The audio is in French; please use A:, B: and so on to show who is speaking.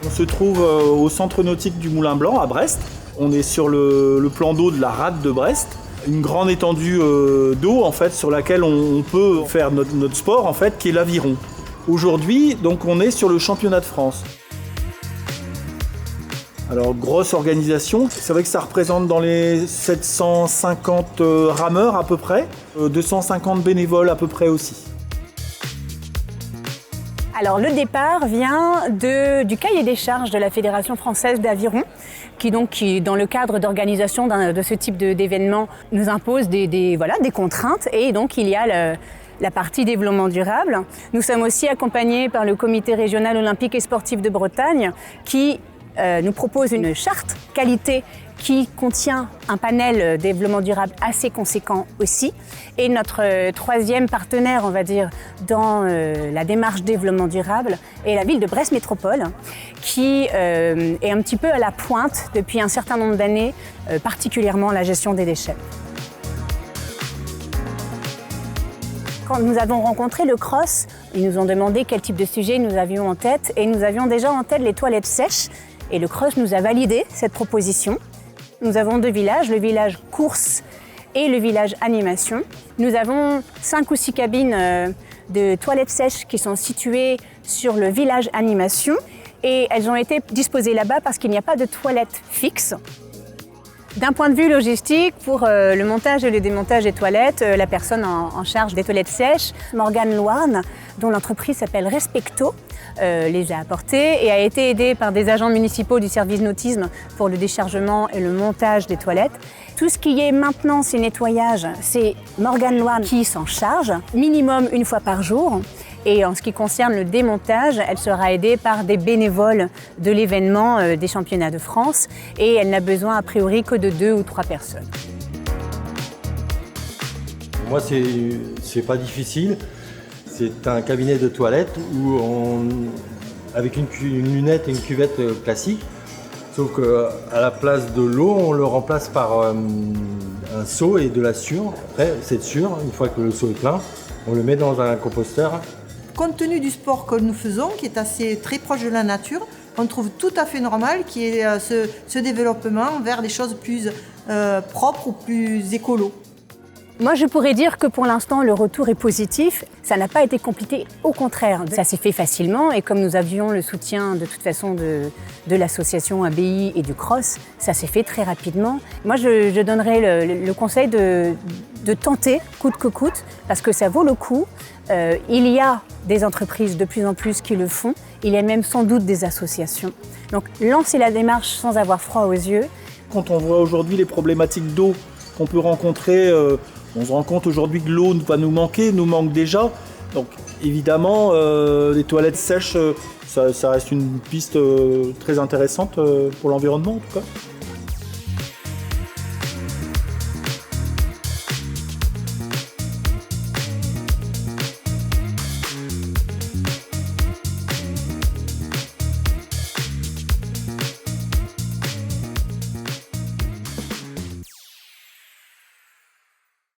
A: On se trouve au centre nautique du Moulin Blanc à Brest. On est sur le plan d'eau de la rade de Brest. Une grande étendue d'eau en fait, sur laquelle on peut faire notre sport en fait, qui est l'aviron. Aujourd'hui, donc, on est sur le championnat de France. Alors, grosse organisation, c'est vrai que ça représente dans les 750 rameurs à peu près, 250 bénévoles à peu près aussi.
B: Alors le départ vient du cahier des charges de la Fédération française d'aviron, qui dans le cadre d'organisation de ce type d'événement nous impose des contraintes, et donc il y a la partie développement durable. Nous sommes aussi accompagnés par le Comité régional olympique et sportif de Bretagne qui nous propose une charte qualité qui contient un panel développement durable assez conséquent aussi. Et notre troisième partenaire, on va dire, dans la démarche développement durable est la ville de Brest Métropole, qui est un petit peu à la pointe depuis un certain nombre d'années, particulièrement la gestion des déchets. Quand nous avons rencontré le CROSS, ils nous ont demandé quel type de sujet nous avions en tête, et nous avions déjà en tête les toilettes sèches. Et le CROSS nous a validé cette proposition. Nous avons 2 villages, le village course et le village animation. Nous avons 5 ou 6 cabines de toilettes sèches qui sont situées sur le village animation, et elles ont été disposées là-bas parce qu'il n'y a pas de toilettes fixes. D'un point de vue logistique, pour le montage et le démontage des toilettes, la personne en charge des toilettes sèches, Morgane Loarn, dont l'entreprise s'appelle Respecto, les a apportées et a été aidée par des agents municipaux du service nautisme pour le déchargement et le montage des toilettes. Tout ce qui est maintenance et nettoyage, c'est Morgane Loarn qui s'en charge, minimum 1 fois par jour. Et en ce qui concerne le démontage, elle sera aidée par des bénévoles de l'événement des championnats de France, et elle n'a besoin a priori que de 2 ou 3 personnes.
C: Moi, c'est pas difficile. C'est un cabinet de toilette où avec une lunette et une cuvette classique, sauf qu'à la place de l'eau, on le remplace par un seau et de la sure. Après, cette sure, une fois que le seau est plein, on le met dans un composteur.
D: Compte tenu du sport que nous faisons, qui est très proche de la nature, on trouve tout à fait normal qu'il y ait ce développement vers des choses plus propres ou plus écolo.
B: Moi, je pourrais dire que pour l'instant, le retour est positif. Ça n'a pas été compliqué, au contraire. Ça s'est fait facilement, et comme nous avions le soutien de toute façon de l'association ABI et du CROSS, ça s'est fait très rapidement. Moi, je donnerais le conseil de tenter coûte que coûte, parce que ça vaut le coup. Il y a des entreprises de plus en plus qui le font. Il y a même sans doute des associations. Donc, lancez la démarche sans avoir froid aux yeux.
A: Quand on voit aujourd'hui les problématiques d'eau qu'on peut rencontrer, on se rend compte aujourd'hui que l'eau va nous manque déjà. Donc évidemment, les toilettes sèches, ça reste une piste très intéressante pour l'environnement en tout cas.